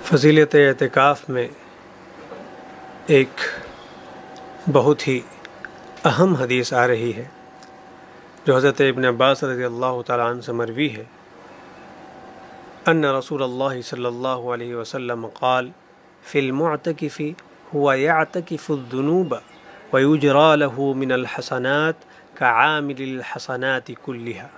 فضیلت اعتکاف میں ایک بہت ہی اہم حدیث آ رہی ہے جو حضرت ابن عباس رضی اللہ تعالیٰ عنہ سے مروی ہے ان رسول اللہ صلی اللہ علیہ وسلم قال فی المعتکف هو يعتکف الذنوب ويجرى له من الحسنات كعامل الحسنات كلها۔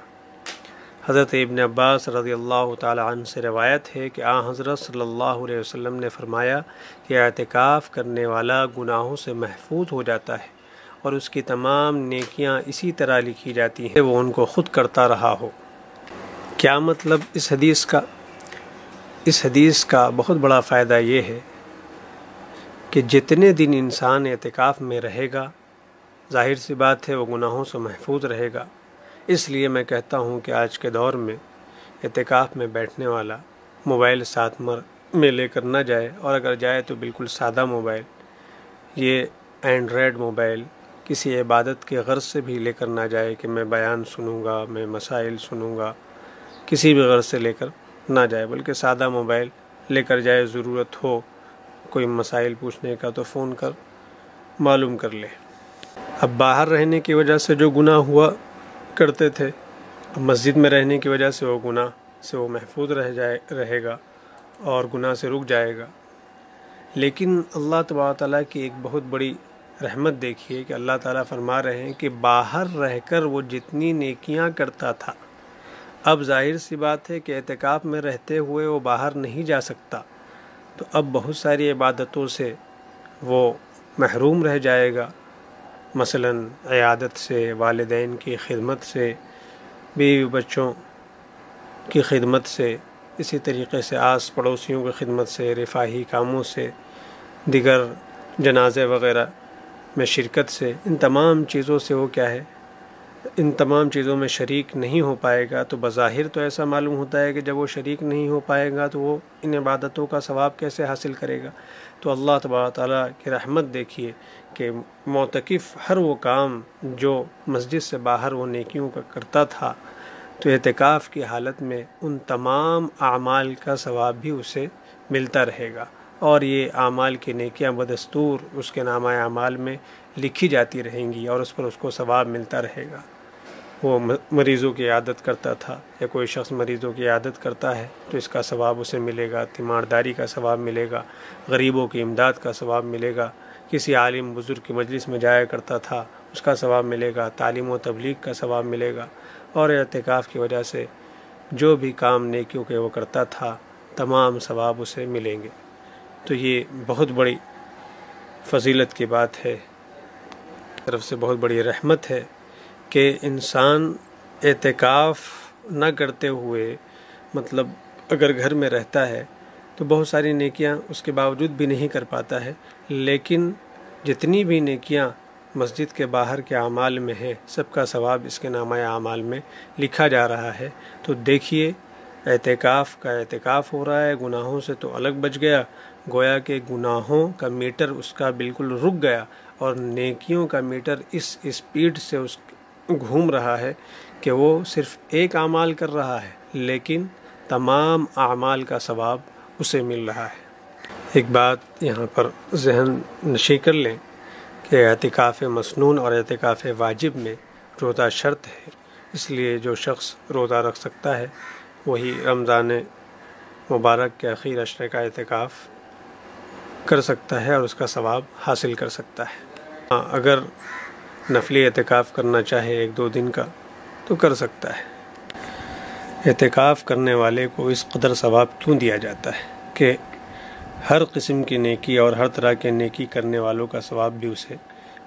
حضرت ابن عباس رضی اللہ تعالی عنہ سے روایت ہے کہ حضرت صلی اللہ علیہ وسلم نے فرمایا کہ اعتکاف کرنے والا گناہوں سے محفوظ ہو جاتا ہے اور اس کی تمام نیکیاں اسی طرح لکھی جاتی ہیں وہ ان کو خود کرتا رہا ہو۔ کیا مطلب اس حدیث کا؟ اس حدیث کا بہت بڑا فائدہ یہ ہے کہ جتنے دن انسان اعتکاف میں رہے گا ظاہر سی بات ہے وہ گناہوں سے محفوظ رہے گا۔ اس لیے میں کہتا ہوں کہ آج کے دور میں اعتکاف میں بیٹھنے والا موبائل ساتھ میں لے کر نہ جائے، اور اگر جائے تو بالکل سادہ موبائل، یہ اینڈرائڈ موبائل کسی عبادت کے غرض سے بھی لے کر نہ جائے کہ میں بیان سنوں گا، میں مسائل سنوں گا، کسی بھی غرض سے لے کر نہ جائے، بلکہ سادہ موبائل لے کر جائے، ضرورت ہو کوئی مسائل پوچھنے کا تو فون کر معلوم کر لے۔ اب باہر رہنے کی وجہ سے جو گناہ ہوا کرتے تھے، اب مسجد میں رہنے کی وجہ سے وہ گناہ سے وہ محفوظ رہے گا اور گناہ سے رک جائے گا۔ لیکن اللہ تبارک تعالیٰ کی ایک بہت بڑی رحمت دیکھیے کہ اللہ تعالیٰ فرما رہے ہیں کہ باہر رہ کر وہ جتنی نیکیاں کرتا تھا، اب ظاہر سی بات ہے کہ اعتکاف میں رہتے ہوئے وہ باہر نہیں جا سکتا، تو اب بہت ساری عبادتوں سے وہ محروم رہ جائے گا، مثلا عیادت سے، والدین کی خدمت سے، بیوی بچوں کی خدمت سے، اسی طریقے سے آس پڑوسیوں کی خدمت سے، رفاہی کاموں سے، دیگر جنازے وغیرہ میں شرکت سے، ان تمام چیزوں سے وہ کیا ہے، ان تمام چیزوں میں شریک نہیں ہو پائے گا۔ تو بظاہر تو ایسا معلوم ہوتا ہے کہ جب وہ شریک نہیں ہو پائے گا تو وہ ان عبادتوں کا ثواب کیسے حاصل کرے گا؟ تو اللہ تبارک تعالیٰ کی رحمت دیکھیے کہ معتکف ہر وہ کام جو مسجد سے باہر وہ نیکیوں کا کرتا تھا، تو اعتکاف کی حالت میں ان تمام اعمال کا ثواب بھی اسے ملتا رہے گا، اور یہ اعمال کی نیکیاں بدستور اس کے نامہ اعمال میں لکھی جاتی رہیں گی اور اس پر اس کو ثواب ملتا رہے گا۔ وہ مریضوں کی عیادت کرتا تھا، یا کوئی شخص مریضوں کی عیادت کرتا ہے تو اس کا ثواب اسے ملے گا، تیمارداری کا ثواب ملے گا، غریبوں کی امداد کا ثواب ملے گا، کسی عالم بزرگ کی مجلس میں جایا کرتا تھا اس کا ثواب ملے گا، تعلیم و تبلیغ کا ثواب ملے گا، اور اعتکاف کی وجہ سے جو بھی کام نیکیوں کے وہ کرتا تھا تمام ثواب اسے ملیں گے۔ تو یہ بہت بڑی فضیلت کی بات ہے، طرف سے بہت بڑی رحمت ہے کہ انسان اعتکاف نہ کرتے ہوئے، مطلب اگر گھر میں رہتا ہے تو بہت ساری نیکیاں اس کے باوجود بھی نہیں کر پاتا ہے، لیکن جتنی بھی نیکیاں مسجد کے باہر کے اعمال میں ہیں سب کا ثواب اس کے نامہ اعمال میں لکھا جا رہا ہے۔ تو دیکھیے اعتکاف کا اعتکاف ہو رہا ہے، گناہوں سے تو الگ بچ گیا، گویا کہ گناہوں کا میٹر اس کا بالکل رک گیا اور نیکیوں کا میٹر اس اسپیڈ سے اس گھوم رہا ہے کہ وہ صرف ایک اعمال کر رہا ہے لیکن تمام اعمال کا ثواب اسے مل رہا ہے۔ ایک بات یہاں پر ذہن نشین کر لیں کہ اعتکاف مسنون اور اعتکاف واجب میں روزہ شرط ہے، اس لیے جو شخص روزہ رکھ سکتا ہے وہی رمضان مبارک کے آخری عشرے کا اعتکاف کر سکتا ہے اور اس کا ثواب حاصل کر سکتا ہے۔ اگر نفلی اعتکاف کرنا چاہے ایک دو دن کا تو کر سکتا ہے۔ اعتکاف کرنے والے کو اس قدر ثواب کیوں دیا جاتا ہے کہ ہر قسم کی نیکی اور ہر طرح کے نیکی کرنے والوں کا ثواب بھی اسے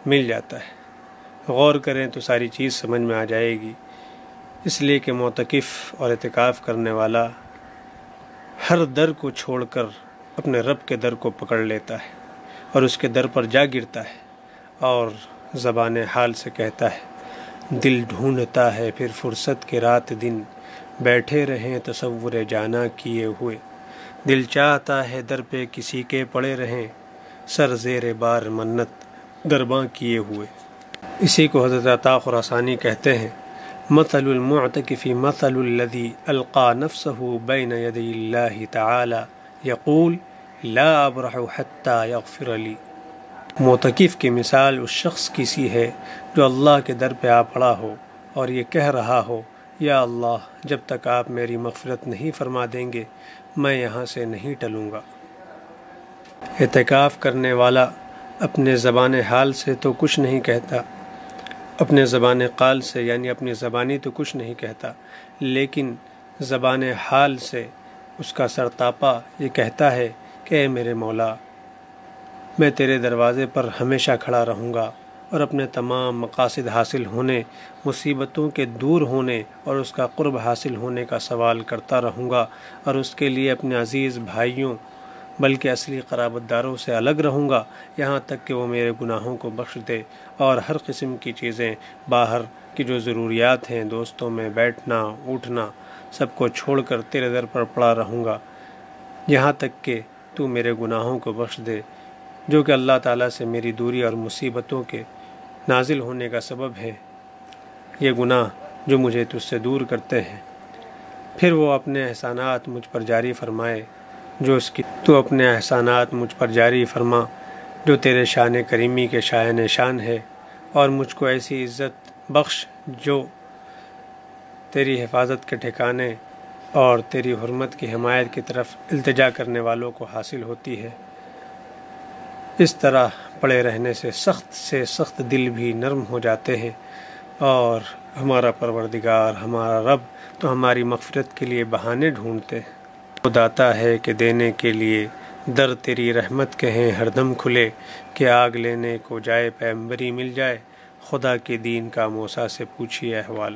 مل جاتا ہے۔ غور کریں تو ساری چیز سمجھ میں آ جائے گی۔ اس لیے کہ معتکف اور اعتکاف کرنے والا ہر در کو چھوڑ کر اپنے رب کے در کو پکڑ لیتا ہے اور اس کے در پر جا گرتا ہے اور زبان حال سے کہتا ہے، دل ڈھونڈتا ہے پھر فرصت کے رات دن، بیٹھے رہیں تصور جانا کیے ہوئے، دل چاہتا ہے در پہ کسی کے پڑے رہیں، سر زیر بار منت درباں کیے ہوئے۔ اسی کو حضرت عطا خراسانی کہتے ہیں، مثل المعتکف مثل الذی القى نفسه بین یدی اللہ تعالی یقول لا ابرح حتی یغفر لی۔ معتکف کی مثال اس شخص کی سی ہے جو اللہ کے در پہ آ پڑا ہو اور یہ کہہ رہا ہو یا اللہ جب تک آپ میری مغفرت نہیں فرما دیں گے میں یہاں سے نہیں ٹلوں گا۔ اعتکاف کرنے والا اپنے زبان حال سے تو کچھ نہیں کہتا، اپنے زبان قال سے یعنی اپنی زبانی تو کچھ نہیں کہتا، لیکن زبان حال سے اس کا سرتاپا یہ کہتا ہے کہ اے میرے مولا میں تیرے دروازے پر ہمیشہ کھڑا رہوں گا اور اپنے تمام مقاصد حاصل ہونے، مصیبتوں کے دور ہونے اور اس کا قرب حاصل ہونے کا سوال کرتا رہوں گا، اور اس کے لیے اپنے عزیز بھائیوں بلکہ اصلی قرابت داروں سے الگ رہوں گا یہاں تک کہ وہ میرے گناہوں کو بخش دے، اور ہر قسم کی چیزیں باہر کی جو ضروریات ہیں، دوستوں میں بیٹھنا اٹھنا، سب کو چھوڑ کر تیرے در پر پڑا رہوں گا یہاں تک کہ تو میرے گناہوں کو بخش دے، جو کہ اللہ تعالیٰ سے میری دوری اور مصیبتوں کے نازل ہونے کا سبب ہے، یہ گناہ جو مجھے تجھ سے دور کرتے ہیں۔ پھر وہ اپنے احسانات مجھ پر جاری فرمائے جو اس کی تو اپنے احسانات مجھ پر جاری فرما جو تیرے شان کریمی کے شایان شان ہے، اور مجھ کو ایسی عزت بخش جو تیری حفاظت کے ٹھکانے اور تیری حرمت کی حمایت کی طرف التجا کرنے والوں کو حاصل ہوتی ہے۔ اس طرح پڑے رہنے سے سخت دل بھی نرم ہو جاتے ہیں، اور ہمارا پروردگار ہمارا رب تو ہماری مغفرت کے لیے بہانے ڈھونڈتے ہیں۔ وہ داتا ہے کہ دینے کے لیے در تیری رحمت کے ہیں ہر دم کھلے، کہ آگ لینے کو جائے پیمبری مل جائے، خدا کے دین کا موسیٰ سے پوچھیے احوال۔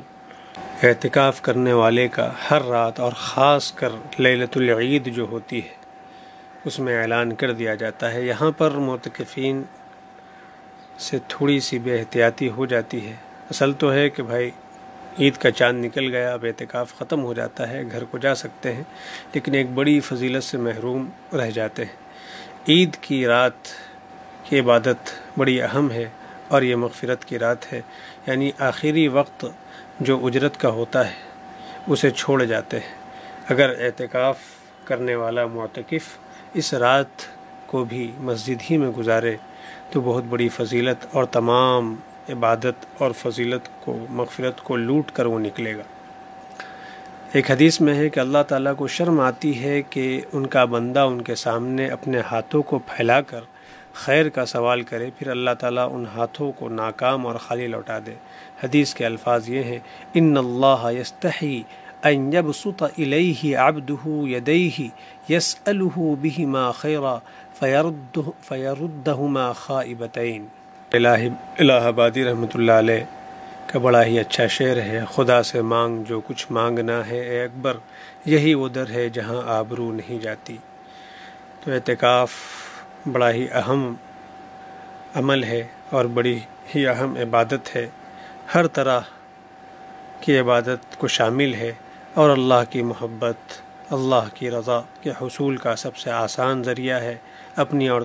اعتکاف کرنے والے کا ہر رات اور خاص کر لیلۃ العید جو ہوتی ہے اس میں اعلان کر دیا جاتا ہے۔ یہاں پر معتکفین سے تھوڑی سی بے احتیاطی ہو جاتی ہے۔ اصل تو ہے کہ بھائی عید کا چاند نکل گیا، اب اعتکاف ختم ہو جاتا ہے، گھر کو جا سکتے ہیں، لیکن ایک بڑی فضیلت سے محروم رہ جاتے ہیں۔ عید کی رات کی عبادت بڑی اہم ہے اور یہ مغفرت کی رات ہے، یعنی آخری وقت جو اجرت کا ہوتا ہے اسے چھوڑ جاتے ہیں۔ اگر اعتکاف کرنے والا معتکف اس رات کو بھی مسجد ہی میں گزارے تو بہت بڑی فضیلت اور تمام عبادت اور فضیلت کو مغفرت کو لوٹ کر وہ نکلے گا۔ ایک حدیث میں ہے کہ اللہ تعالیٰ کو شرم آتی ہے کہ ان کا بندہ ان کے سامنے اپنے ہاتھوں کو پھیلا کر خیر کا سوال کرے، پھر اللہ تعالیٰ ان ہاتھوں کو ناکام اور خالی لوٹا دے۔ حدیث کے الفاظ یہ ہیں، ان اللہ یستحی ان یبسط الیہ عبدہ یدیہ یسألہ بہما خیرا فیردہما خائبتین۔ الہ آبادی رحمۃ اللہ علیہ کا بڑا ہی اچھا شعر ہے، خدا سے مانگ جو کچھ مانگنا ہے اے اکبر، یہی وہ در ہے جہاں آبرو نہیں جاتی۔ تو اعتکاف بڑا ہی اہم عمل ہے اور بڑی ہی اہم عبادت ہے، ہر طرح کی عبادت کو شامل ہے، اور اللہ کی محبت، اللہ کی رضا کے حصول کا سب سے آسان ذریعہ ہے۔ اپنی اور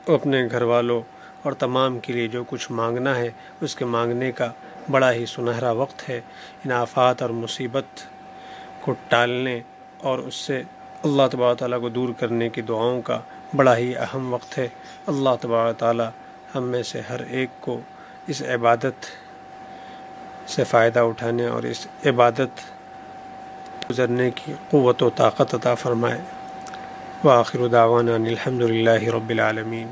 اپنے گھر والوں اور تمام کے لیے جو کچھ مانگنا ہے اس کے مانگنے کا بڑا ہی سنہرا وقت ہے۔ ان آفات اور مصیبت کو ٹالنے اور اس سے اللہ تبارک تعالیٰ کو دور کرنے کی دعاؤں کا بڑا ہی اہم وقت ہے۔ اللہ تبارک تعالیٰ ہم میں سے ہر ایک کو اس عبادت سے فائدہ اٹھانے اور اس عبادت گزرنے کی قوت و طاقت عطا فرمائے۔ وآخر دعوانا الحمد للہ رب العالمین۔